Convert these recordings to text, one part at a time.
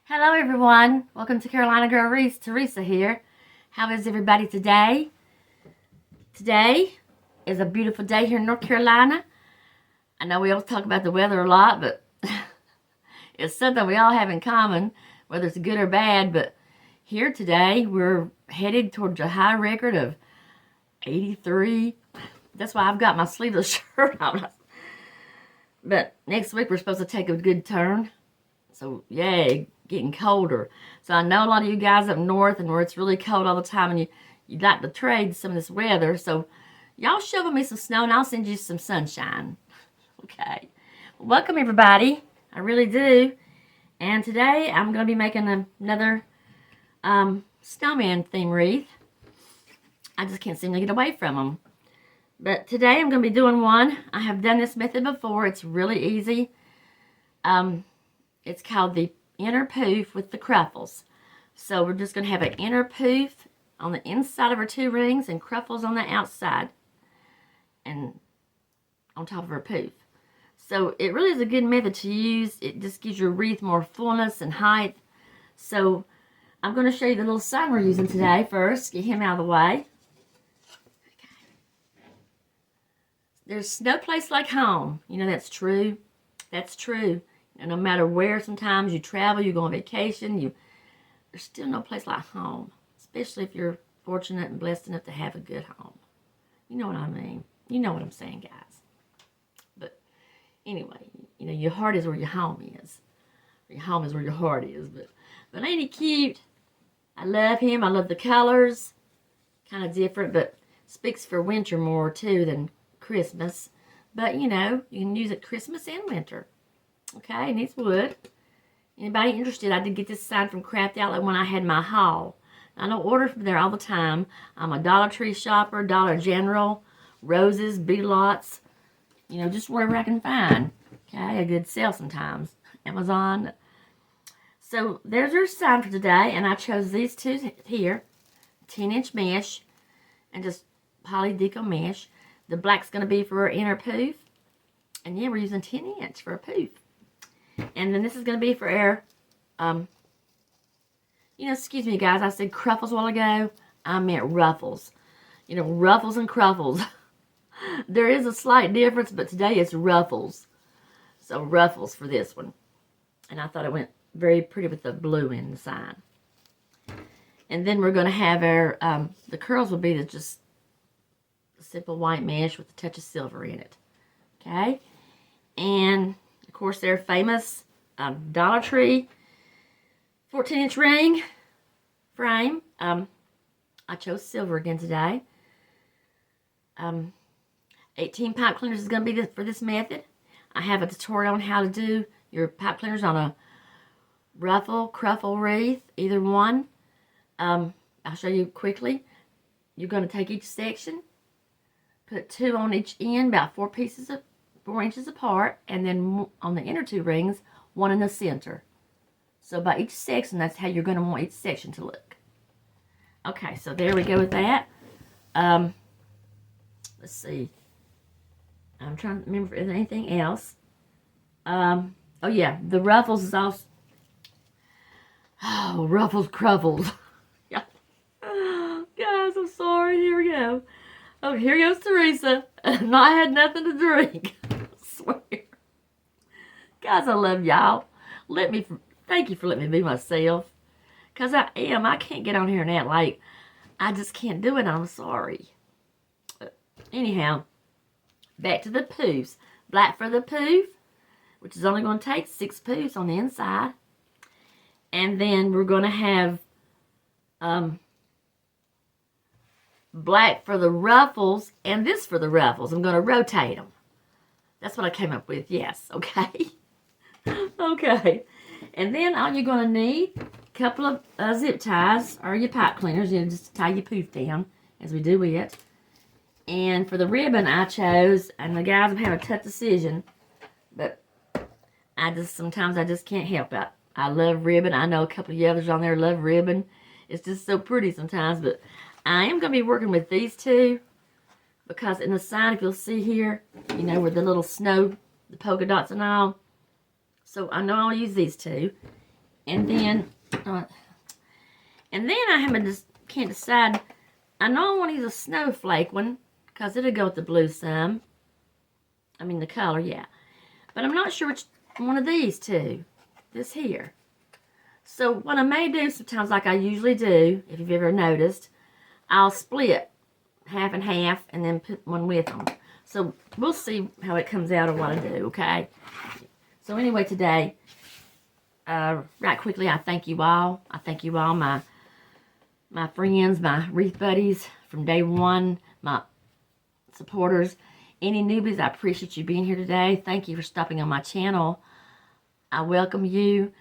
Hello everyone, welcome to Carolina Girl Wreath. Teresa here. How is everybody today? Today is a beautiful day here in North Carolina. I know we always talk about the weather a lot, but it's something we all have in common, whether it's good or bad. But here today, we're headed towards a high record of 83. That's why I've got my sleeveless shirt on. But next week, we're supposed to take a good turn. So, yay, getting colder. So, I know a lot of you guys up north and where it's really cold all the time and you'd like to trade some of this weather. So, y'all shovel me some snow and I'll send you some sunshine. Okay. Well, welcome, everybody. I really do. And today, I'm going to be making another snowman theme wreath. I just can't seem to get away from them. But today, I'm going to be doing one. I have done this method before. It's really easy. It's called the inner poof with the cruffles. So we're just going to have an inner poof on the inside of our two rings and cruffles on the outside and on top of our poof. So it really is a good method to use. It just gives your wreath more fullness and height. So I'm going to show you the little sign we're using today first. Get him out of the way. Okay. There's no place like home. You know that's true. That's true. And no matter where, sometimes you travel, you go on vacation, there's still no place like home. Especially if you're fortunate and blessed enough to have a good home. You know what I mean? You know what I'm saying, guys. But anyway, you know, your heart is where your home is. Your home is where your heart is. But ain't he cute? I love him. I love the colors. Kind of different, but speaks for winter more, too, than Christmas. But, you know, you can use it Christmas and winter. Okay, and it's wood. Anybody interested? I did get this sign from Craft Outlet when I had my haul. I don't order from there all the time. I'm a Dollar Tree shopper, Dollar General, Roses, B-Lots. You know, just wherever I can find. Okay, a good sale sometimes. Amazon. So, there's our sign for today. And I chose these two here. 10-inch mesh. And just poly deco mesh. The black's going to be for our inner poof. And yeah, we're using 10-inch for a poof. And then this is going to be for our, you know, excuse me, guys. I said cruffles a while ago. I meant ruffles. You know, ruffles and cruffles. There is a slight difference, but today it's ruffles. So, ruffles for this one. And I thought it went very pretty with the blue in the sign. And then we're going to have our, the curls will be just simple white mesh with a touch of silver in it. Okay? And of course, their famous Dollar Tree 14-inch ring frame. I chose silver again today. 18 pipe cleaners is going to be for this method. I have a tutorial on how to do your pipe cleaners on a Ruffle, Cruffle wreath, either one. I'll show you quickly. You're going to take each section, put 2 on each end, about 4 inches apart, and then on the inner 2 rings, 1 in the center. So by each section, that's how you're going to want each section to look. Okay, so there we go with that. Let's see. I'm trying to remember if there's anything else. Oh yeah, the ruffles is also. Oh, ruffles, cruffles. Yeah. Guys, I'm sorry. Here we go. Oh, here goes Teresa. And I had nothing to drink. I swear. Guys, I love y'all. Thank you for letting me be myself. Because I am. I can't get on here and act like I just can't do it. I'm sorry. Anyhow, back to the poofs. Black for the poof, which is only going to take 6 poofs on the inside. And then we're going to have black for the ruffles, and this for the ruffles. I'm going to rotate them. That's what I came up with. Yes, okay. Okay. And then all you're going to need, a couple of zip ties, or your pipe cleaners, you know, just to tie your poof down, as we do it. And for the ribbon I chose, and the guys have had a tough decision, but sometimes I just can't help it. I love ribbon. I know a couple of others on there love ribbon. It's just so pretty sometimes, but I am going to be working with these two because in the sign, if you'll see here, you know, where the little snow, the polka dots and all. So I know I'll use these two. And then I can't decide. I know I want to use a snowflake one because it'll go with the blue some. I mean the color, yeah. But I'm not sure which one of these two. This here. So what I may do sometimes, like I usually do, if you've ever noticed, I'll split half and half and then put one with them. So we'll see how it comes out or what I do, okay? So anyway, today, right quickly, I thank you all. I thank you all, my friends, my Wreath buddies from day one, my supporters. Any newbies, I appreciate you being here today. Thank you for stopping on my channel. I welcome you.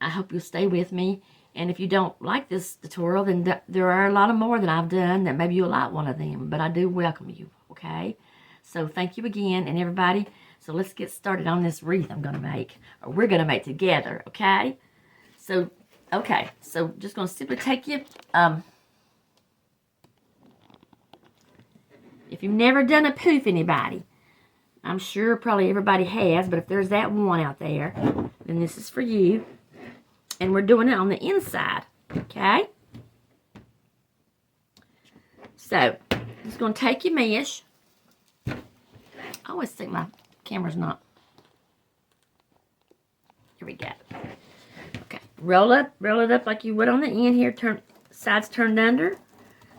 I hope you'll stay with me. And if you don't like this tutorial, then there are a lot of more that I've done that maybe you'll like one of them. But I do welcome you, okay? So thank you again, and everybody. So let's get started on this wreath I'm going to make. Or we're going to make together, okay? So, okay. So just going to simply take you... if you've never done a poof, anybody, I'm sure probably everybody has, but if there's that one out there, then this is for you. And we're doing it on the inside, okay? So, I'm just going to take your mesh. I always think my camera's not. Here we go. Okay, roll it up like you would on the end here. Turn sides turned under.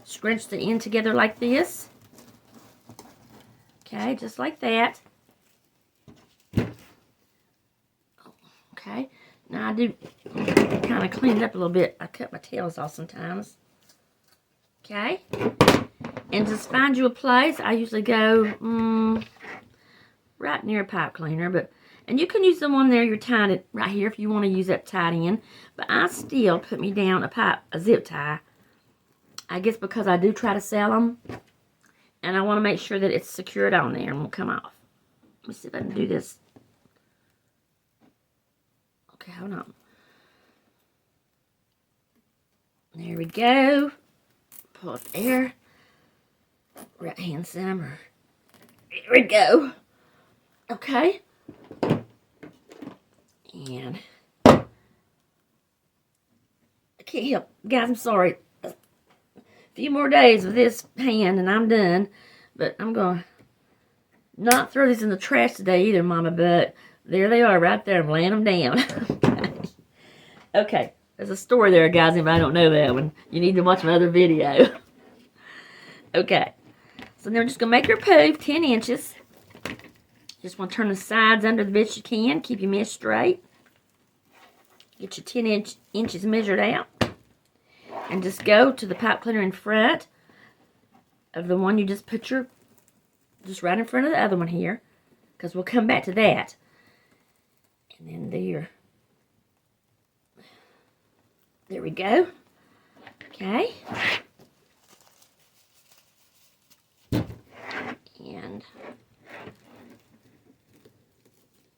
Scrunch the end together like this. Okay, just like that. Okay, now I do kind of clean it up a little bit. I cut my tails off sometimes. Okay, and just find you a place. I usually go right near a pipe cleaner, and you can use the one there you're tying it right here if you want to use that tied in. But I still put me down a zip tie. I guess because I do try to sell them. And I want to make sure that it's secured on there and won't come off. Let me see if I can do this. Okay, hold on. There we go. Pull up there. Right hand center. There we go. Okay. And I can't help. Guys, I'm sorry. Few more days with this hand and I'm done, but I'm going to not throw these in the trash today either, Mama, but there they are right there. I'm laying them down. Okay, there's a story there, guys. Anybody don't know that one, you need to watch my other video. Okay, so then we're just going to make your poof 10 inches. Just want to turn the sides under the best you can. Keep your mesh straight. Get your 10 inches measured out. And just go to the pipe cleaner in front of the one you just put just right in front of the other one here. Because we'll come back to that. And then there we go. Okay. And,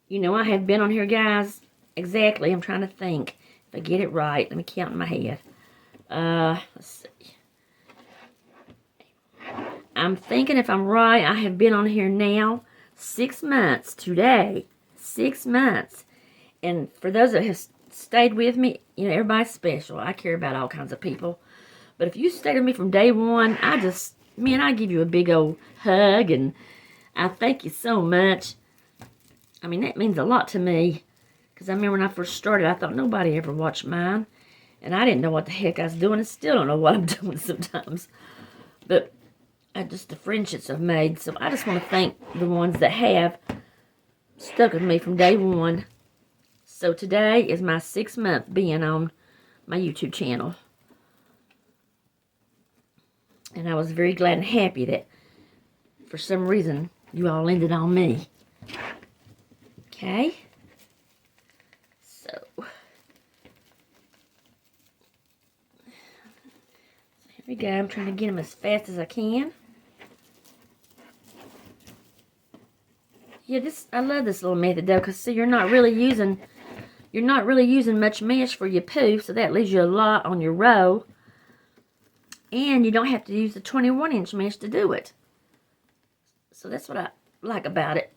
you know, I have been on here, guys, exactly. I'm trying to think if I get it right. Let me count in my head. Let's see. I'm thinking if I'm right, I have been on here now 6 months today. 6 months. And for those that have stayed with me, you know, everybody's special. I care about all kinds of people. But if you stayed with me from day one, I give you a big old hug and I thank you so much. I mean, that means a lot to me. Because I remember when I first started, I thought nobody ever watched mine. And I didn't know what the heck I was doing, and still don't know what I'm doing sometimes. But just the friendships I've made. So I just want to thank the ones that have stuck with me from day one. So today is my 6th month being on my YouTube channel. And I was very glad and happy that for some reason you all ended on me. Okay. So... Here we go. I'm trying to get them as fast as I can. Yeah, I love this little method though, because see, you're not really using much mesh for your poof, so that leaves you a lot on your row. And you don't have to use the 21-inch mesh to do it. So that's what I like about it.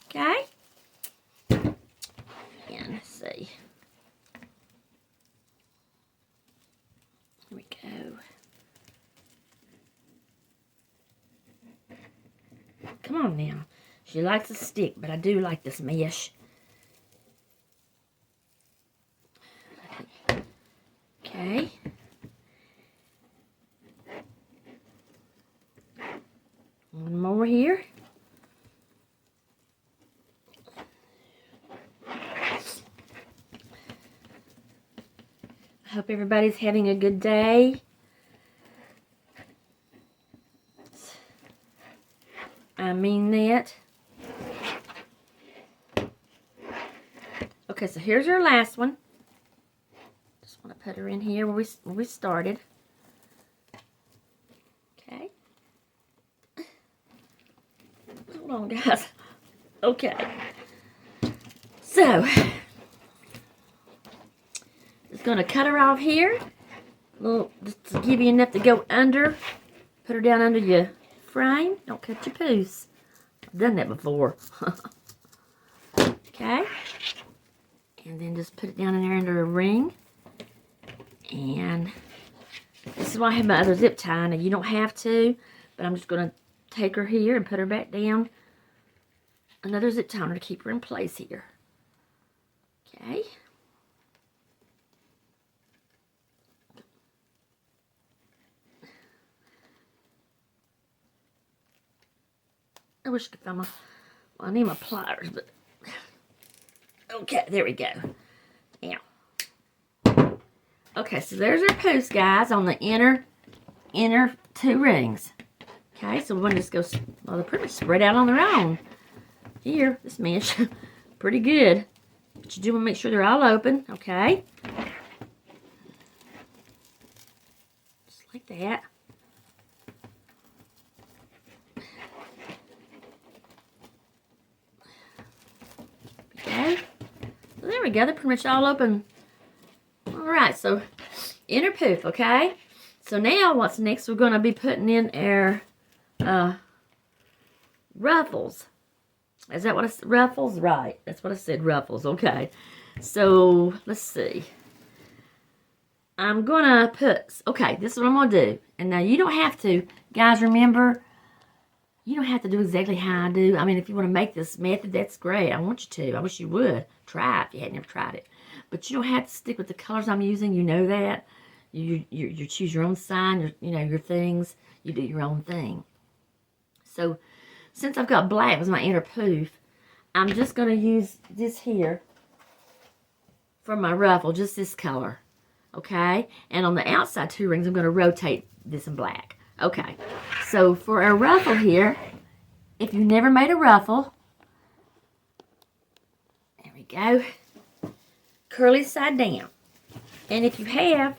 Okay. Come on now. She likes a stick, but I do like this mesh. Okay. One more here. I hope everybody's having a good day. I mean that. Okay, so here's our last one. Just want to put her in here where we started. Okay. Hold on, guys. Okay. So, just going to cut her off here. Just to give you enough to go under. Put her down under your frame. Don't cut your poofs. I've done that before. Okay. And then just put it down in there under a ring. And this is why I have my other zip tie. Now, you don't have to, but I'm just going to take her here and put her back down. Another zip tie to keep her in place here. Okay. I wish I could find my, well, I need my pliers, but, okay, there we go. Now, okay, so there's our post, guys, on the inner two rings. Okay, so we're going to just go, well, they're pretty much spread out on their own. Here, this mesh, pretty good. But you do want to make sure they're all open, okay? Just like that. Okay. So there we go. They're pretty much all open. Alright, so inner poof, okay? So now what's next? We're going to be putting in our ruffles. Is that what I said? Ruffles? Right. That's what I said, ruffles. Okay. So, let's see. I'm going to put, okay, this is what I'm going to do. And now you don't have to, guys, remember, you don't have to do exactly how I do. I mean, if you want to make this method, that's great. I want you to. I wish you would. Try it if you had never tried it. But you don't have to stick with the colors I'm using. You know that. You choose your own sign, your things. You do your own thing. So, since I've got black as my inner poof, I'm just going to use this here for my ruffle, just this color, okay? And on the outside two rings, I'm going to rotate this in black. Okay, so for a ruffle here, if you never made a ruffle, there we go, curly side down. And if you have,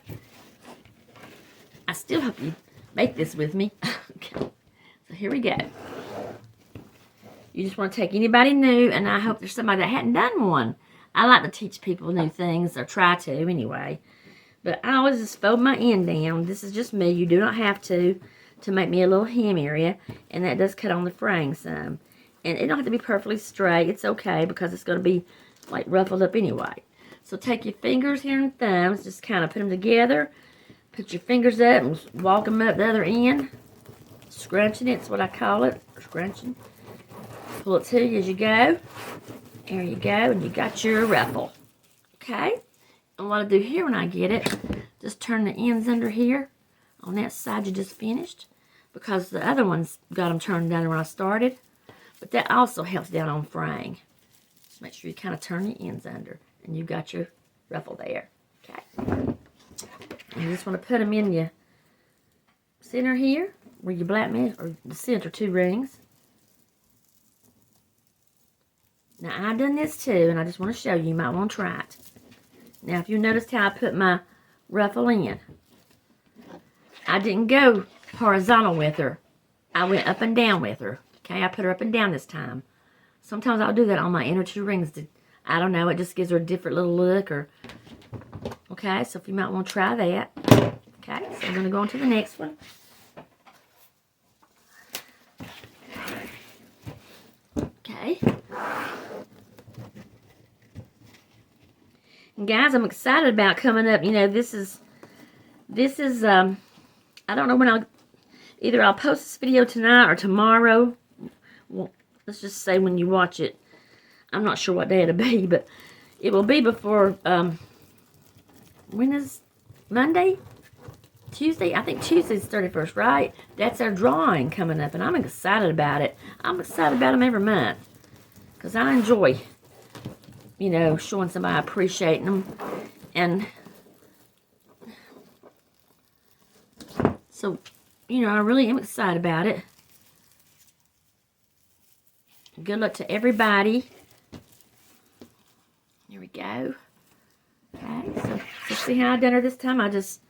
I still hope you make this with me. Okay, so here we go. You just want to take anybody new, and I hope there's somebody that hadn't done one. I like to teach people new things, or try to anyway. But I always just fold my end down. This is just me. You do not have to make me a little hem area. And that does cut on the fraying some. And it don't have to be perfectly straight. It's okay, because it's going to be like ruffled up anyway. So take your fingers here and thumbs, just kind of put them together. Put your fingers up and walk them up the other end. Scrunching it's what I call it. Scrunching. Pull it to you as you go. There you go, and you got your ruffle. Okay? And what I do here when I get it, just turn the ends under here on that side you just finished, because the other ones got them turned down when I started. But that also helps down on fraying. Just make sure you kind of turn the ends under, and you got your ruffle there. Okay? And you just want to put them in your center here, where your black mesh, or the center two rings. Now, I've done this too, and I just want to show you. You might want to try it. Now, if you noticed how I put my ruffle in, I didn't go horizontal with her. I went up and down with her. Okay, I put her up and down this time. Sometimes I'll do that on my inner two rings. I don't know, it just gives her a different little look. Okay, so if you might want to try that. Okay, so I'm going to go on to the next one. Okay. And guys, I'm excited about coming up. You know, this is I don't know when either I'll post this video tonight or tomorrow, well, let's just say when you watch it, I'm not sure what day it'll be, but it will be before, when is Monday? Tuesday? I think Tuesday's 31st, right? That's our drawing coming up, and I'm excited about it. I'm excited about them every month, because I enjoy, you know, showing somebody appreciating them, and so, you know, I really am excited about it. Good luck to everybody. Here we go. Okay, so see how I done her this time? I just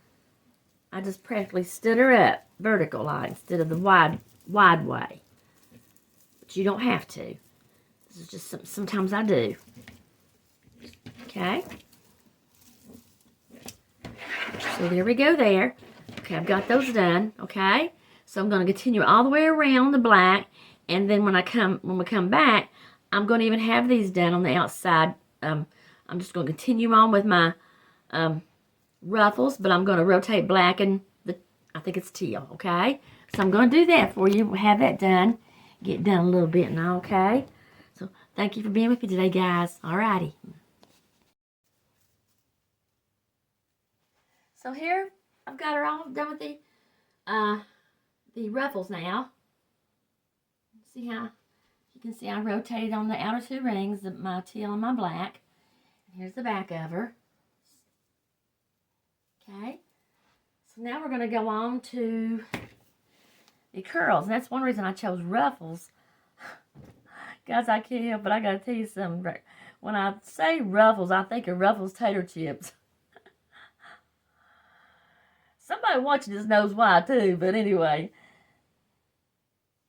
practically stood her up vertical like instead of the wide way. But you don't have to. This is just sometimes I do. Okay. So there we go there. Okay, I've got those done. Okay. So I'm going to continue all the way around the black, and then when we come back, I'm going to even have these done on the outside. I'm just going to continue on with my ruffles, but I'm going to rotate black and I think it's teal, okay? So I'm going to do that for you. We'll have that done. Get done a little bit now, okay? So thank you for being with me today, guys. Alrighty. So here, I've got her all done with the ruffles now. See how, you can see I rotated on the outer two rings, my teal and my black. Here's the back of her. Okay. So now we're going to go on to the curls. And that's one reason I chose ruffles. Guys, I can't help but I got to tell you something. When I say ruffles, I think of Ruffles tater chips. Somebody watching this knows why too, but anyway.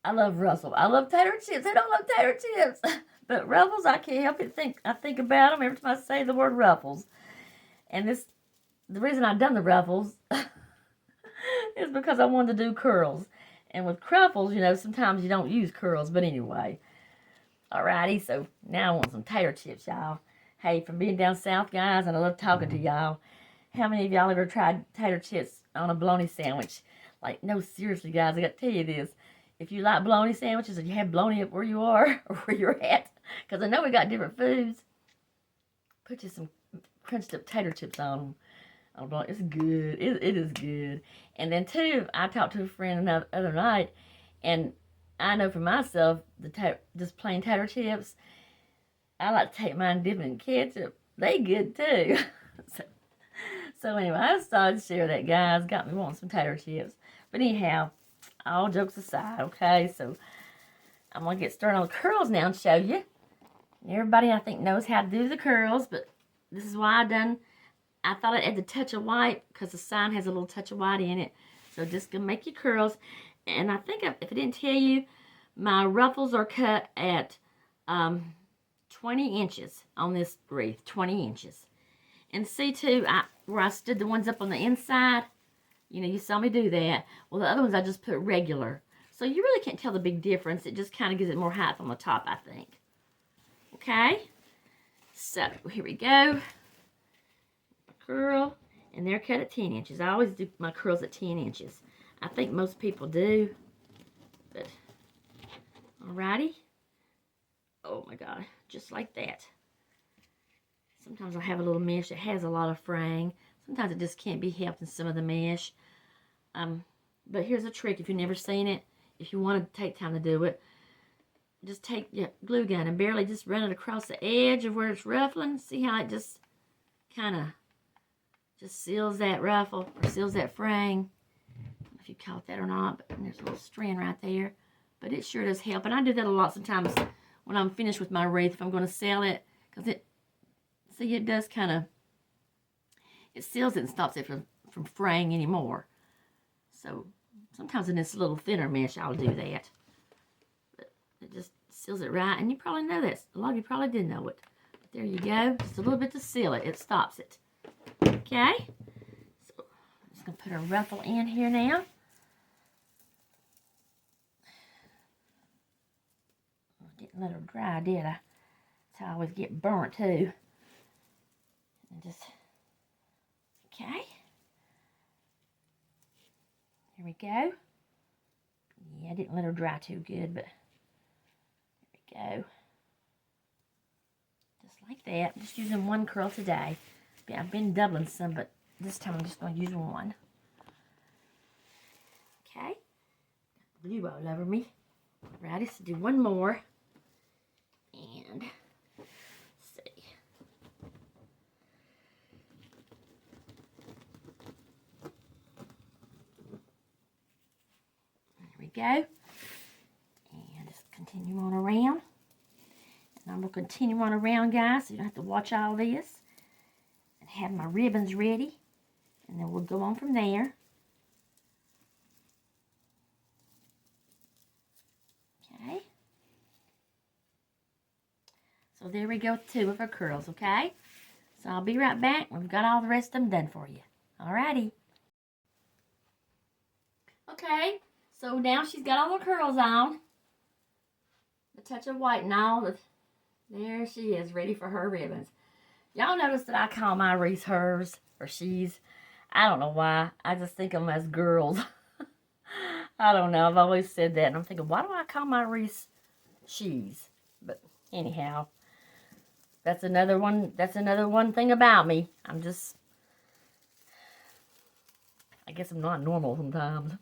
I love Ruffles. I love tater chips. Who don't love tater chips? But Ruffles, I can't help but think about them every time I say the word Ruffles. And the reason I've done the Ruffles is because I wanted to do curls. And with Cruffles, you know, sometimes you don't use curls, but anyway. Alrighty, so now I want some tater chips, y'all. Hey, from being down south, guys, and I love talking to y'all. How many of y'all ever tried tater chips on a bologna sandwich? Like, no, seriously, guys, I got to tell you this. If you like bologna sandwiches, if you have bologna up where you are, or where you're at, because I know we got different foods, put you some crunched up tater chips on them. Oh, it's good. It is good. And then, too, I talked to a friend the other night, and I know for myself, just plain tater chips, I like to take mine dipping in ketchup. They good, too. so, anyway, I just thought I'd share that, guys. Got me wanting some tater chips. But anyhow, all jokes aside, okay? So, I'm going to get started on the curls now and show you. And everybody, I think, knows how to do the curls, but this is why I thought I'd add the touch of white because the sign has a little touch of white in it. So just gonna make your curls. And I think if I didn't tell you, my ruffles are cut at 20 inches on this wreath, 20 inches. And see too, where I stood the ones up on the inside, you know, you saw me do that. Well, the other ones I just put regular. So you really can't tell the big difference. It just kind of gives it more height on the top, I think. Okay? So, here we go. Curl, and they're cut at 10 inches. I always do my curls at 10 inches. I think most people do, but alrighty. Oh my God, just like that. Sometimes I have a little mesh that has a lot of fraying. Sometimes it just can't be helped in some of the mesh. But here's a trick if you've never seen it. If you want to take time to do it, just take your glue gun and barely just run it across the edge of where it's ruffling. See how it just kind of just seals that ruffle or seals that fraying. I don't know if you caught that or not, but there's a little strand right there. But it sure does help. And I do that a lot sometimes when I'm finished with my wreath if I'm going to sell it. Because it does kind of, it seals it and stops it from fraying anymore. So sometimes in this little thinner mesh I'll do that. But it just seals it right. And you probably know that. A lot of you probably did know it. But there you go. Just a little bit to seal it. It stops it. Okay, so I'm just going to put a ruffle in here now. Didn't let her dry, did I? That's how I always get burnt too. And just, okay. Here we go. Yeah, I didn't let her dry too good, but go. Just like that. I'm just using one curl today. I've been doubling some, but this time I'm just going to use one. Okay. Blue all over me. Ready to do one more. And let's see. There we go. And just continue on around. And I'm going to continue on around, guys, so you don't have to watch all this. And have my ribbons ready. And then we'll go on from there. Okay. So there we go, 2 of her curls, okay? So I'll be right back. We've got all the rest of them done for you. Alrighty. Okay, so now she's got all the curls on. The touch of white and all. There she is, ready for her ribbons. Y'all notice that I call my Wreath hers, or she's. I don't know why. I just think of them as girls. I don't know. I've always said that. And I'm thinking, why do I call my Wreath she's? But anyhow, that's another one thing about me. I guess I'm not normal sometimes.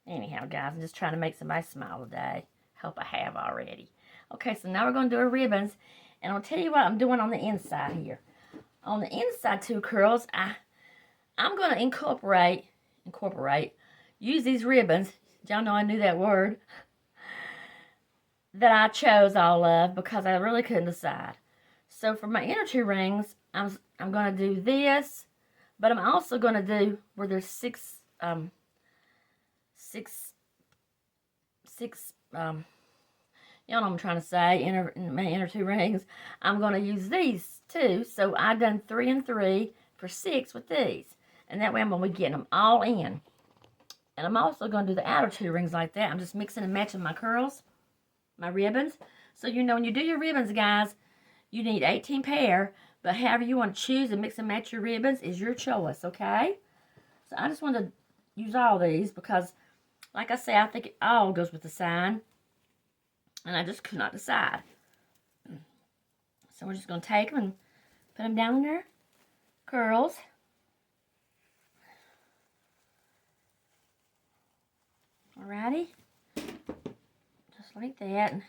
Anyhow, guys, I'm just trying to make somebody smile today. Hope I have already. Okay, so now we're going to do our ribbons. And I'll tell you what I'm doing on the inside here. On the inside 2 curls, I'm going to incorporate, use these ribbons. Y'all know I knew that word. That I chose all of because I really couldn't decide. So for my inner 2 rings, I'm going to do this. But I'm also going to do where there's 6, you know what I'm trying to say, my inner 2 rings. I'm going to use these too. So I've done 3 and 3 for 6 with these. And that way I'm going to be getting them all in. And I'm also going to do the outer 2 rings like that. I'm just mixing and matching my curls, my ribbons. So you know when you do your ribbons, guys, you need 18 pair. But however you want to choose and mix and match your ribbons is your choice, okay? So I just want to use all these because, like I say, I think it all goes with the sign. And I just could not decide. So we're just going to take them and put them down in their curls. Alrighty. Just like that.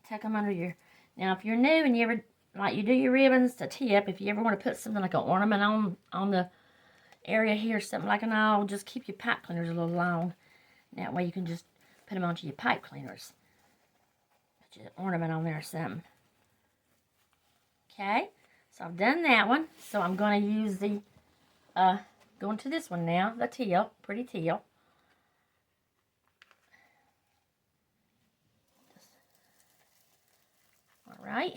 Tuck them under your... Now, if you're new and you ever, like you do your ribbons, a tip, if you ever want to put something like an ornament on the area here, something like an awl, just keep your pipe cleaners a little long. That way you can just put them onto your pipe cleaners. Put your ornament on there or something. Okay, so I've done that one. So I'm going to use the, going to this one now, the teal, pretty teal. All right.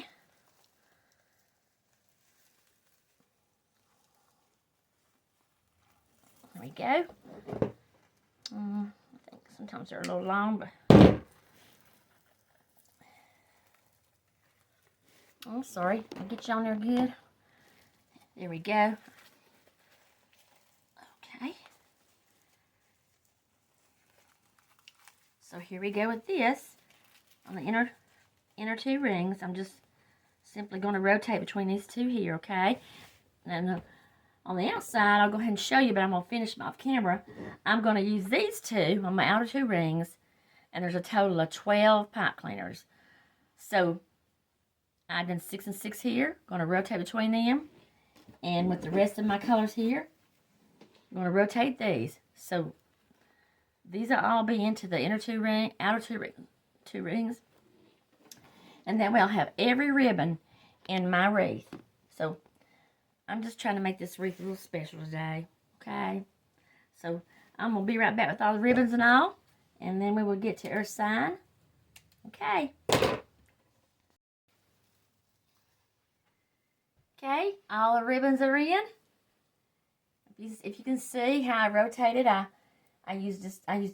There we go. I think sometimes they're a little long, but oh, sorry. I'll get you on there good. There we go. Okay. So here we go with this. On the inner 2 rings, I'm just simply going to rotate between these 2 here, okay? And on the outside, I'll go ahead and show you, but I'm going to finish them off camera. I'm going to use these 2 on my outer 2 rings, and there's a total of 12 pipe cleaners. So I've done 6 and 6 here. Going to rotate between them. And with the rest of my colors here, I'm going to rotate these. So these will all be into the inner 2 ring, outer 2 rings. And that way I'll have every ribbon in my wreath. So I'm just trying to make this wreath a little special today. Okay? So I'm going to be right back with all the ribbons and all. And then we will get to our sign. Okay. Okay, all the ribbons are in. If you can see how I rotated, I used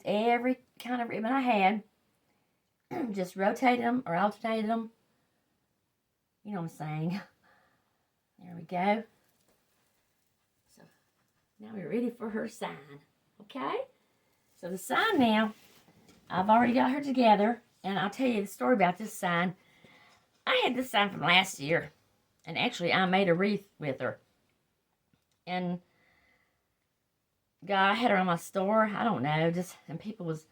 every kind of ribbon I had. Just rotated them or alternated them. You know what I'm saying. There we go. So now we're ready for her sign. Okay? So the sign now I've already got her together, and I'll tell you the story about this sign. I had this sign from last year, and actually I made a wreath with her. And God, I had her on my store. I don't know, and people was,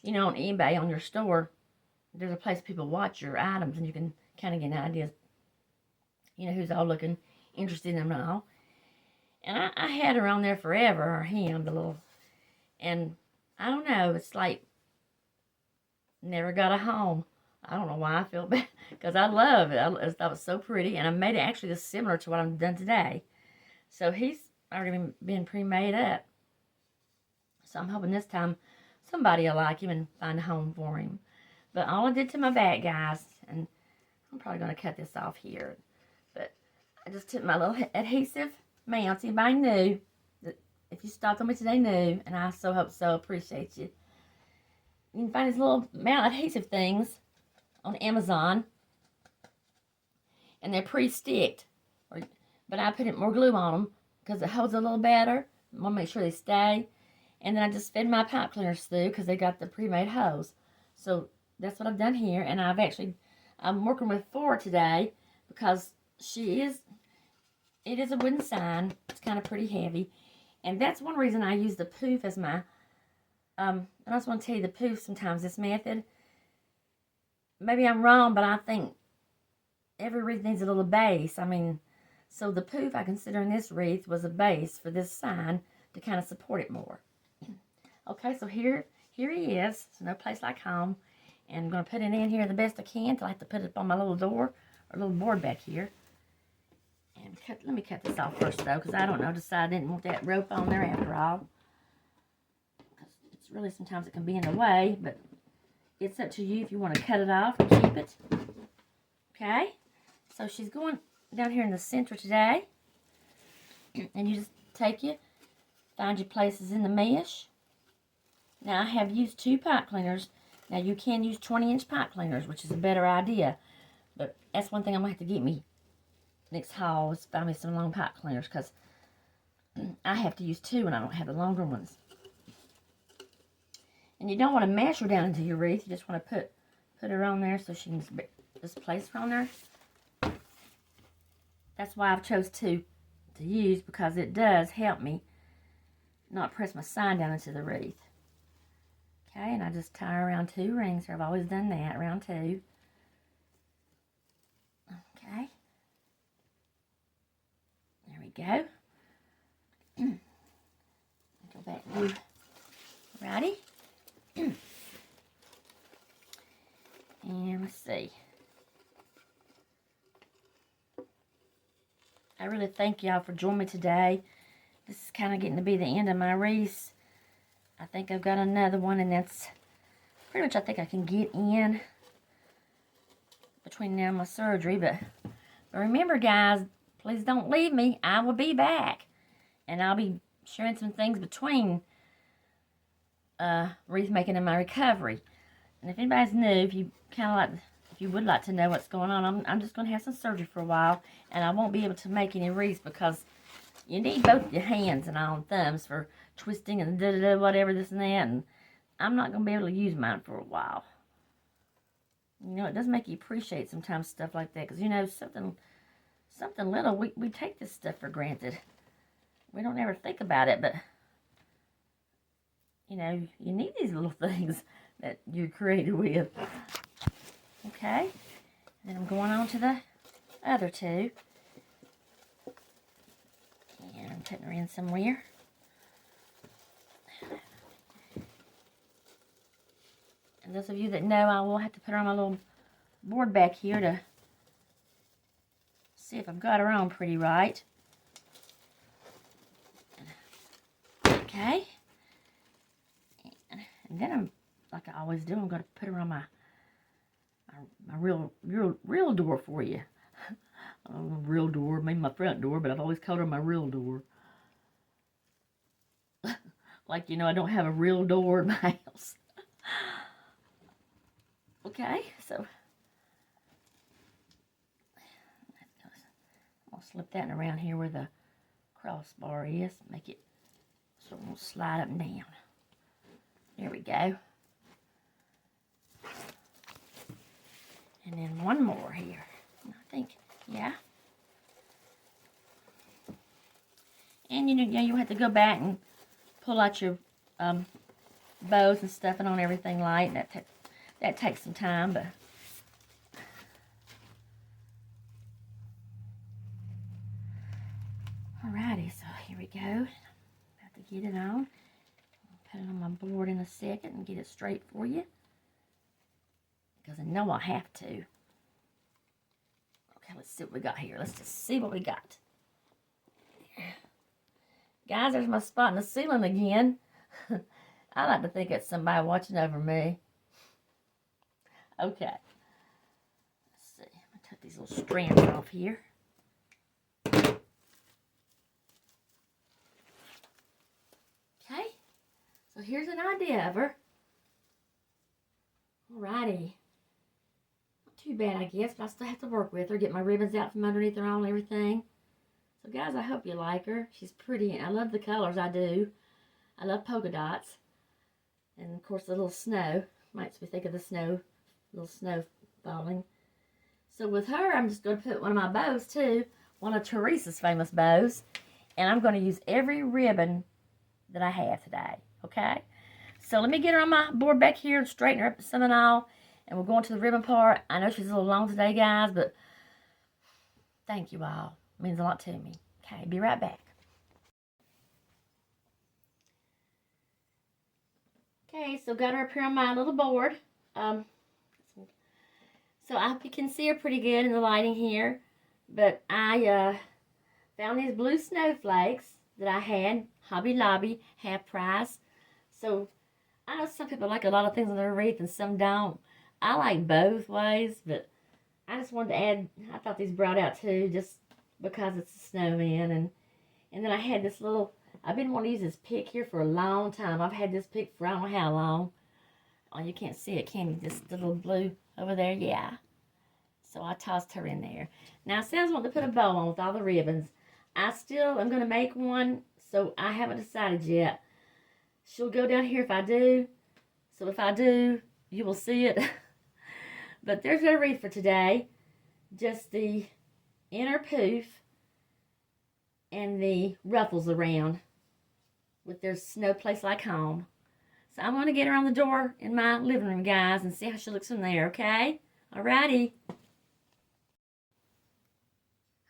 on eBay on your store, there's a place people watch your items, and you can kind of get an idea, who's all looking interested in them and all. And I had her on there forever, or him, and I don't know, it's like, never got a home. I don't know why I feel bad, because I love it. I thought it was so pretty, and I made it actually just similar to what I've done today. So he's already been pre-made up. So I'm hoping this time somebody will like him and find a home for him. But all I did to my back, guys, and I'm probably going to cut this off here, but I just took my little adhesive mounts. Anybody knew that if you stopped on me today knew, and I so hope so, appreciate you. You can find these little mount adhesive things on Amazon, and they're pre-sticked, but I put more glue on them because it holds a little better. I want to make sure they stay. And then I just fed my pipe cleaners through because they got the pre-made hose. So that's what I've done here. And I'm working with 4 today because it is a wooden sign. It's kind of pretty heavy. And that's one reason I use the Pouf as my, and I just want to tell you the Pouf sometimes, this method. Maybe I'm wrong, but I think every wreath needs a little base. So the Pouf I consider in this wreath was a base for this sign to kind of support it more. Okay, so here he is. It's no place like home. And I'm going to put it in here the best I can till I have to put it up on my little door or little board back here. And let me cut this off first, though, because I don't know. Decided I didn't want that rope on there after all. It's really, sometimes it can be in the way, but it's up to you if you want to cut it off and keep it. Okay, so she's going down here in the center today. And you just find your places in the mesh. Now, I have used 2 pipe cleaners. Now, you can use 20-inch pipe cleaners, which is a better idea. But that's one thing I'm going to have to get me next haul, is find me some long pipe cleaners, because I have to use 2 and I don't have the longer ones. And you don't want to mash her down into your wreath. You just want to put her on there so she can just place her on there. That's why I've chose 2 to use, because it does help me not press my sign down into the wreath. Okay, and I just tie around 2 rings here. I've always done that, around 2. Okay. There we go. Go back and do, righty. And let's see. I really thank y'all for joining me today. This is kind of getting to be the end of my wreaths. I think I've got another one, and that's pretty much, I think I can get in between now and my surgery. But remember, guys, please don't leave me. I will be back. And I'll be sharing some things between wreath making and my recovery. And if anybody's new, if you would like to know what's going on, I'm just going to have some surgery for a while. And I won't be able to make any wreaths because you need both your hands and all thumbs for twisting and whatever, this and that. And I'm not going to be able to use mine for a while. It does make you appreciate sometimes stuff like that. Because, something little, we take this stuff for granted. We don't ever think about it, but, you need these little things that you're created with. Okay. Then I'm going on to the other 2. And I'm putting her in somewhere. And those of you that know, I will have to put her on my little board back here to see if I've got her on pretty right. Okay. And then like I always do, I'm going to put her on my real door for you. I don't know, real door, maybe my front door, but I've always called her my real door. Like, I don't have a real door in my house. Okay, so I'll slip that around here where the crossbar is. Make it so it won't slide up and down. There we go. And then one more here. I think, yeah. And you have to go back and pull out your bows and stuffing on everything light. That takes some time, but alrighty, so here we go. About to get it on. I'll put it on my board in a second and get it straight for you, because I know I'll have to. Okay, let's see what we got here. Let's just see what we got. Guys, there's my spot in the ceiling again. I like to think it's somebody watching over me. Okay. Let's see. I'm going to take these little strands off here. Okay. So here's an idea of her. Alrighty. Not too bad, I guess, but I still have to work with her. Get my ribbons out from underneath her and everything. So guys, I hope you like her. She's pretty. I love the colors. I do. I love polka dots. And of course the little snow. Makes me think of the snow. Little snow falling. So with her, I'm just going to put one of my bows too. One of Teresa's famous bows. And I'm going to use every ribbon that I have today. Okay? So let me get her on my board back here and straighten her up some and all. And we'll go on to the ribbon part. I know she's a little long today, guys. But thank you all. It means a lot to me. Okay, be right back. Okay, so got her up here on my little board. So I hope you can see her pretty good in the lighting here. But I found these blue snowflakes that I had, Hobby Lobby, half price. So I know some people like a lot of things on their wreath and some don't. I like both ways, but I just wanted to add, I thought these brought out too, just because it's a snowman. And then I had this little, I've been wanting to use this pick here for a long time. I've had this pick for I don't know how long. Oh, you can't see it, can you? Just the little blue over there, yeah. So I tossed her in there. Now, Sam's wanting to put a bow on with all the ribbons. I still am going to make one, so I haven't decided yet. She'll go down here if I do. So if I do, you will see it. But there's our wreath for today. Just the inner poof and the ruffles around with their snow place like home. So I'm going to get her on the door in my living room, guys, and see how she looks from there, okay? Alrighty.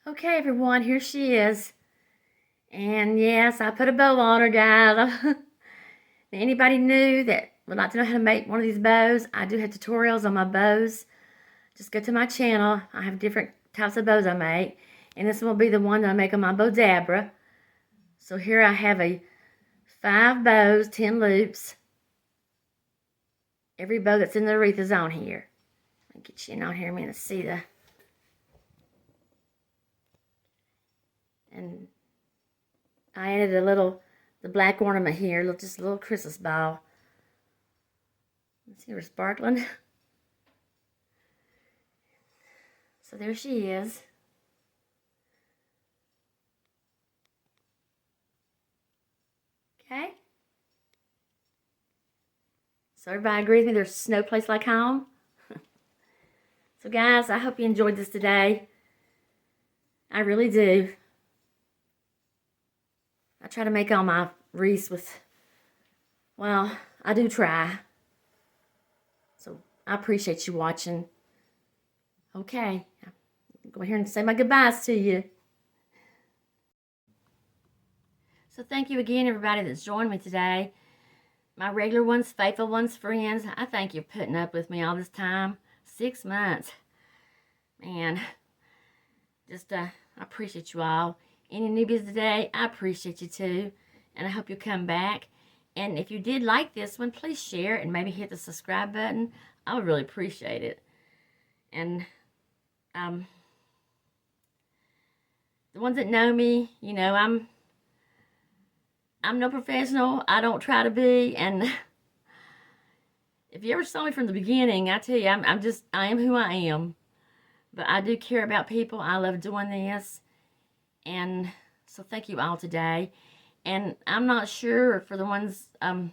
Okay, everyone, here she is. And yes, I put a bow on her, guys. Anybody new that would like to know how to make one of these bows, I do have tutorials on my bows. Just go to my channel. I have different types of bows I make. And this one will be the one that I make on my bow dabra. So here I have 5 bows, 10 loops. Every bow that's in the wreath is on here. I'll get you in on here a minute to see the... And I added the black ornament here, just a little Christmas ball. Let's see her sparkling. So there she is. Okay. So everybody agrees with me, there's snow place like home. So guys, I hope you enjoyed this today. I really do. I try to make all my wreaths with, well, I do try. So I appreciate you watching. Okay, I'll go here and say my goodbyes to you. So thank you again, everybody that's joined me today. My regular ones, faithful ones, friends, I thank you for putting up with me all this time. 6 months. Man, just I appreciate you all. Any newbies today, I appreciate you too. And I hope you'll come back. And if you did like this one, please share it and maybe hit the subscribe button. I would really appreciate it. And the ones that know me, you know, I'm no professional. I don't try to be. And if you ever saw me from the beginning, I tell you, I am who I am. But I do care about people. I love doing this. And so thank you all today. And I'm not sure for the ones, well,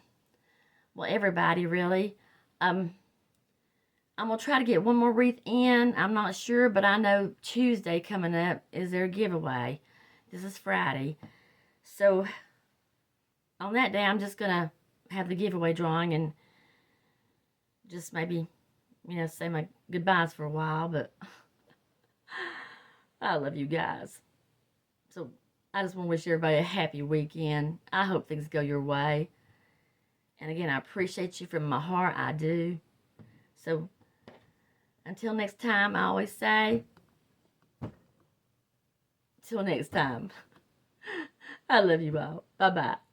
everybody really. I'm going to try to get one more wreath in. I'm not sure, but I know Tuesday coming up is their giveaway. This is Friday. So on that day, I'm just going to have the giveaway drawing and just maybe, say my goodbyes for a while. But I love you guys. So I just want to wish everybody a happy weekend. I hope things go your way. And again, I appreciate you from my heart. I do. So until next time, I always say, till next time. I love you all. Bye-bye.